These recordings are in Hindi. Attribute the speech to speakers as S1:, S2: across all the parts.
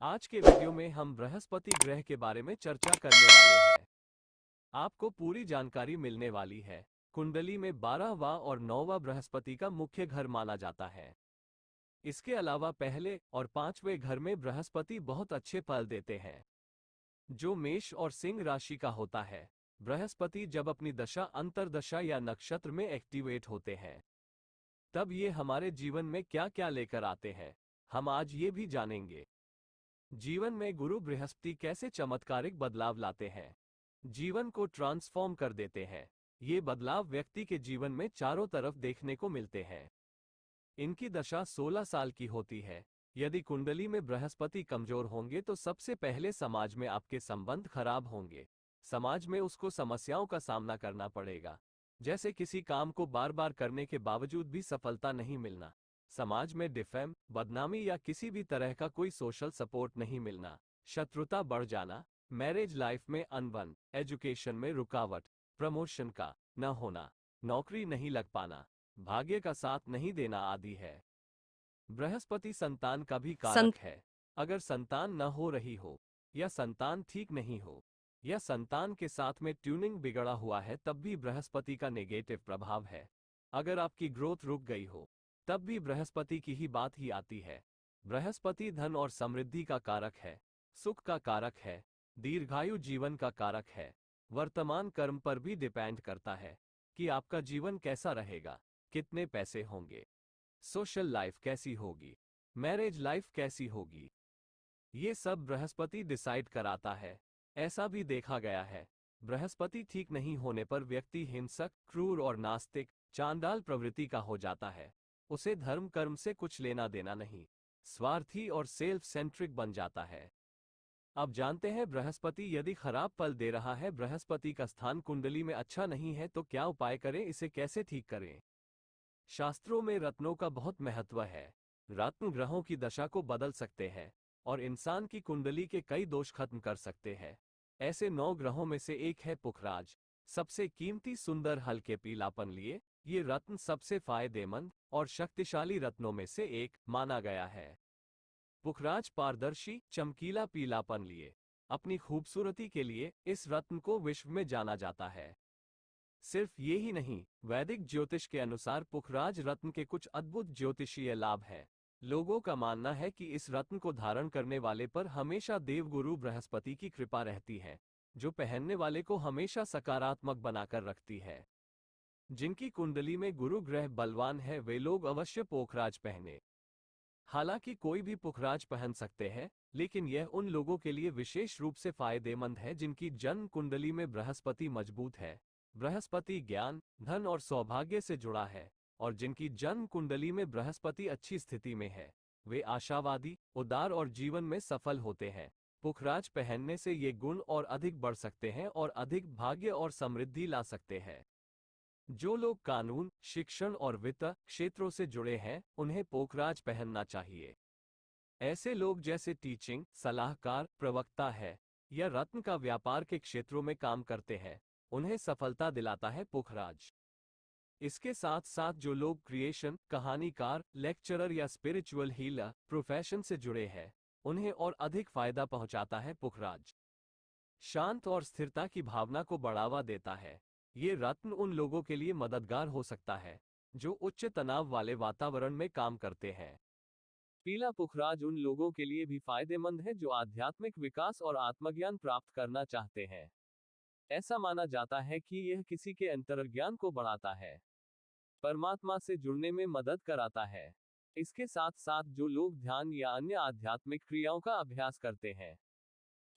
S1: आज के वीडियो में हम बृहस्पति ग्रह के बारे में चर्चा करने वाले हैं। आपको पूरी जानकारी मिलने वाली है। कुंडली में 12वां और 9वां बृहस्पति का मुख्य घर माना जाता है। इसके अलावा पहले और 5वें घर में बृहस्पति बहुत अच्छे फल देते हैं, जो मेष और सिंह राशि का होता है। बृहस्पति जब अपनी दशा, अंतर्दशा या नक्षत्र में एक्टिवेट होते हैं, तब ये हमारे जीवन में क्या क्या लेकर आते हैं, हम आज ये भी जानेंगे। जीवन में गुरु बृहस्पति कैसे चमत्कारिक बदलाव लाते हैं, जीवन को ट्रांसफॉर्म कर देते हैं। ये बदलाव व्यक्ति के जीवन में चारों तरफ देखने को मिलते हैं। इनकी दशा 16 साल की होती है। यदि कुंडली में बृहस्पति कमजोर होंगे तो सबसे पहले समाज में आपके संबंध खराब होंगे। समाज में उसको समस्याओं का सामना करना पड़ेगा, जैसे किसी काम को बार बार करने के बावजूद भी सफलता नहीं मिलना, समाज में डिफेम, बदनामी या किसी भी तरह का कोई सोशल सपोर्ट नहीं मिलना, शत्रुता बढ़ जाना, मैरिज लाइफ में अनबन, एजुकेशन में रुकावट, प्रमोशन का न होना, नौकरी नहीं लग पाना, भाग्य का साथ नहीं देना आदि है। बृहस्पति संतान का भी कारक है। अगर संतान न हो रही हो, या संतान ठीक नहीं हो, या संतान के साथ में ट्यूनिंग बिगड़ा हुआ है, तब भी बृहस्पति का नेगेटिव प्रभाव है। अगर आपकी ग्रोथ रुक गई हो, तब भी बृहस्पति की ही बात ही आती है। बृहस्पति धन और समृद्धि का कारक है, सुख का कारक है, दीर्घायु जीवन का कारक है। वर्तमान कर्म पर भी डिपेंड करता है कि आपका जीवन कैसा रहेगा, कितने पैसे होंगे, सोशल लाइफ कैसी होगी, मैरिज लाइफ कैसी होगी। ये सब बृहस्पति डिसाइड कराता है। ऐसा भी देखा गया है, बृहस्पति ठीक नहीं होने पर व्यक्ति हिंसक, क्रूर और नास्तिक, चांडाल प्रवृत्ति का हो जाता है। उसे धर्म कर्म से कुछ लेना देना नहीं, स्वार्थी और सेल्फ सेंट्रिक बन जाता है। अब जानते हैं बृहस्पति यदि खराब फल दे रहा है, बृहस्पति का स्थान कुंडली में अच्छा नहीं है, तो क्या उपाय करें, इसे कैसे ठीक करें। शास्त्रों में रत्नों का बहुत महत्व है। रत्न ग्रहों की दशा को बदल सकते हैं और इंसान की कुंडली के कई दोष खत्म कर सकते हैं। ऐसे 9 ग्रहों में से एक है पुखराज। सबसे कीमती, सुंदर, हल्के पीलापन लिए ये रत्न सबसे फायदेमंद और शक्तिशाली रत्नों में से एक माना गया है। पुखराज पारदर्शी, चमकीला पीलापन लिए अपनी खूबसूरती के लिए इस रत्न को विश्व में जाना जाता है। सिर्फ ये ही नहीं, वैदिक ज्योतिष के अनुसार पुखराज रत्न के कुछ अद्भुत ज्योतिषीय लाभ हैं। लोगों का मानना है कि इस रत्न को धारण करने वाले पर हमेशा देवगुरु बृहस्पति की कृपा रहती है, जो पहनने वाले को हमेशा सकारात्मक बनाकर रखती है। जिनकी कुंडली में गुरु ग्रह बलवान है, वे लोग अवश्य पुखराज पहने। हालांकि कोई भी पुखराज पहन सकते हैं, लेकिन यह उन लोगों के लिए विशेष रूप से फायदेमंद है जिनकी जन्म कुंडली में बृहस्पति मजबूत है। बृहस्पति ज्ञान, धन और सौभाग्य से जुड़ा है, और जिनकी जन्म कुंडली में बृहस्पति अच्छी स्थिति में है, वे आशावादी, उदार और जीवन में सफल होते हैं। पुखराज पहनने से ये गुण और अधिक बढ़ सकते हैं और अधिक भाग्य और समृद्धि ला सकते हैं। जो लोग कानून, शिक्षण और वित्त क्षेत्रों से जुड़े हैं, उन्हें पोखराज पहनना चाहिए। ऐसे लोग जैसे टीचिंग, सलाहकार, प्रवक्ता है, या रत्न का व्यापार के क्षेत्रों में काम करते हैं, उन्हें सफलता दिलाता है पुखराज। इसके साथ साथ जो लोग क्रिएशन, कहानीकार, लेक्चरर या स्पिरिचुअल हीलर प्रोफेशन से जुड़े हैं, उन्हें और अधिक फायदा पहुंचाता है पुखराज। शांत और स्थिरता की भावना को बढ़ावा देता है। ये रत्न उन लोगों के लिए मददगार हो सकता है जो उच्च तनाव वाले वातावरण में काम करते हैं। पीला पुखराज उन लोगों के लिए भी फायदेमंद है जो आध्यात्मिक विकास और आत्मज्ञान प्राप्त करना चाहते हैं। ऐसा माना जाता है कि यह किसी के अंतर्ज्ञान को बढ़ाता है, परमात्मा से जुड़ने में मदद कराता है। इसके साथ साथ जो लोग ध्यान या अन्य आध्यात्मिक क्रियाओं का अभ्यास करते हैं,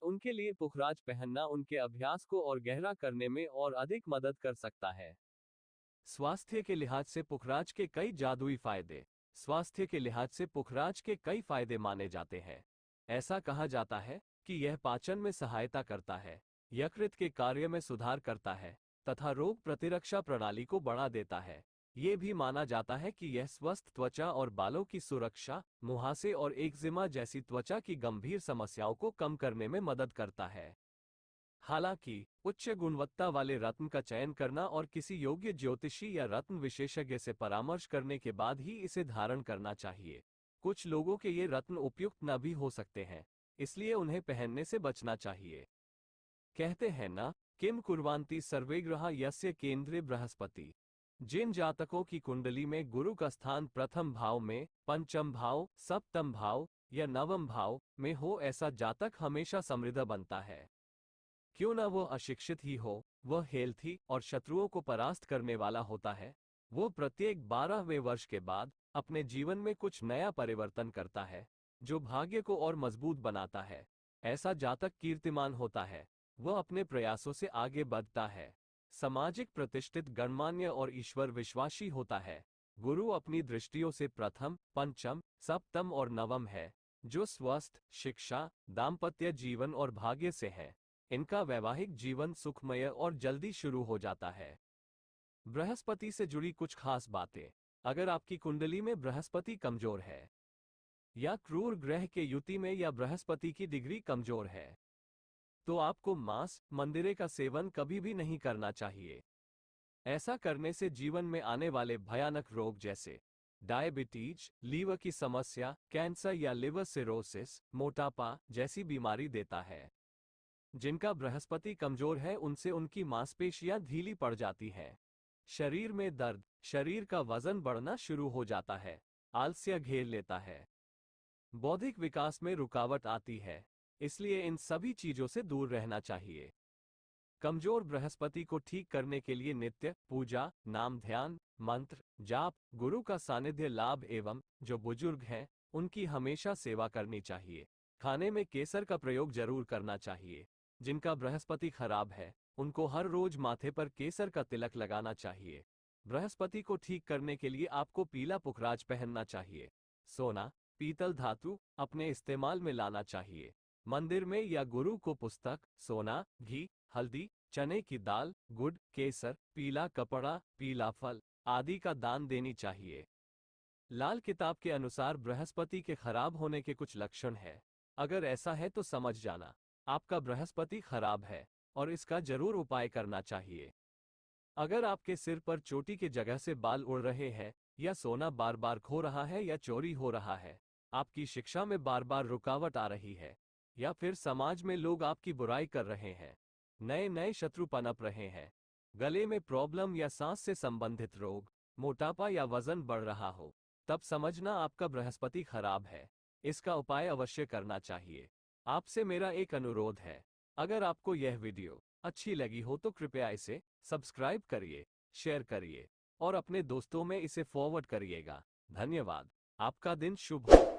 S1: उनके लिए पुखराज पहनना उनके अभ्यास को और गहरा करने में और अधिक मदद कर सकता है। स्वास्थ्य के लिहाज से पुखराज के कई जादुई फायदे। स्वास्थ्य के लिहाज से पुखराज के कई फायदे माने जाते हैं। ऐसा कहा जाता है कि यह पाचन में सहायता करता है, यकृत के कार्य में सुधार करता है, तथा रोग प्रतिरक्षा प्रणाली को बढ़ा देता है। ये भी माना जाता है कि यह स्वस्थ त्वचा और बालों की सुरक्षा, मुहासे और एक्जिमा जैसी त्वचा की गंभीर समस्याओं को कम करने में मदद करता है। हालांकि उच्च गुणवत्ता वाले रत्न का चयन करना और किसी योग्य ज्योतिषी या रत्न विशेषज्ञ से परामर्श करने के बाद ही इसे धारण करना चाहिए। कुछ लोगों के ये रत्न उपयुक्त न भी हो सकते हैं, इसलिए उन्हें पहनने से बचना चाहिए। कहते हैं ना, किम कुर्वान्ति सर्वेग्रहा यस्य केंद्रे बृहस्पति। जिन जातकों की कुंडली में गुरु का स्थान प्रथम भाव में, पंचम भाव, सप्तम भाव या नवम भाव में हो, ऐसा जातक हमेशा समृद्ध बनता है। क्यों न वो अशिक्षित ही हो, वह हेल्थी और शत्रुओं को परास्त करने वाला होता है। वो प्रत्येक 12वें वर्ष के बाद अपने जीवन में कुछ नया परिवर्तन करता है, जो भाग्य को और मजबूत बनाता है। ऐसा जातक कीर्तिमान होता है। वह अपने प्रयासों से आगे बढ़ता है, सामाजिक प्रतिष्ठित, गणमान्य और ईश्वर विश्वासी होता है। गुरु अपनी दृष्टियों से प्रथम, पंचम, सप्तम और नवम है, जो स्वस्थ, शिक्षा, दाम्पत्य जीवन और भाग्य से है। इनका वैवाहिक जीवन सुखमय और जल्दी शुरू हो जाता है। बृहस्पति से जुड़ी कुछ खास बातें। अगर आपकी कुंडली में बृहस्पति कमजोर है या क्रूर ग्रह के युति में या बृहस्पति की डिग्री कमजोर है, तो आपको मांस, मंदिरे का सेवन कभी भी नहीं करना चाहिए। ऐसा करने से जीवन में आने वाले भयानक रोग जैसे डायबिटीज, लीवर की समस्या, कैंसर या लिवर सिरोसिस, मोटापा जैसी बीमारी देता है। जिनका बृहस्पति कमजोर है, उनसे उनकी मांसपेशियां ढीली पड़ जाती हैं। शरीर में दर्द, शरीर का वजन बढ़ना शुरू हो जाता है, आलस्य घेर लेता है, बौद्धिक विकास में रुकावट आती है। इसलिए इन सभी चीजों से दूर रहना चाहिए। कमजोर बृहस्पति को ठीक करने के लिए नित्य पूजा, नाम ध्यान, मंत्र जाप, गुरु का सानिध्य लाभ एवं जो बुजुर्ग हैं उनकी हमेशा सेवा करनी चाहिए। खाने में केसर का प्रयोग जरूर करना चाहिए। जिनका बृहस्पति खराब है, उनको हर रोज माथे पर केसर का तिलक लगाना चाहिए। बृहस्पति को ठीक करने के लिए आपको पीला पुखराज पहनना चाहिए। सोना, पीतल धातु अपने इस्तेमाल में लाना चाहिए। मंदिर में या गुरु को पुस्तक, सोना, घी, हल्दी, चने की दाल, गुड़, केसर, पीला कपड़ा, पीला फल आदि का दान देनी चाहिए। लाल किताब के अनुसार बृहस्पति के खराब होने के कुछ लक्षण हैं। अगर ऐसा है तो समझ जाना आपका बृहस्पति खराब है और इसका जरूर उपाय करना चाहिए। अगर आपके सिर पर चोटी की जगह से बाल उड़ रहे हैं या सोना बार बार खो रहा है या चोरी हो रहा है, आपकी शिक्षा में बार बार रुकावट आ रही है, या फिर समाज में लोग आपकी बुराई कर रहे हैं, नए नए शत्रु पनप रहे हैं, गले में प्रॉब्लम या सांस से संबंधित रोग, मोटापा या वजन बढ़ रहा हो, तब समझना आपका बृहस्पति खराब है। इसका उपाय अवश्य करना चाहिए। आपसे मेरा एक अनुरोध है, अगर आपको यह वीडियो अच्छी लगी हो तो कृपया इसे सब्सक्राइब करिए, शेयर करिए और अपने दोस्तों में इसे फॉरवर्ड करिएगा। धन्यवाद। आपका दिन शुभ हो।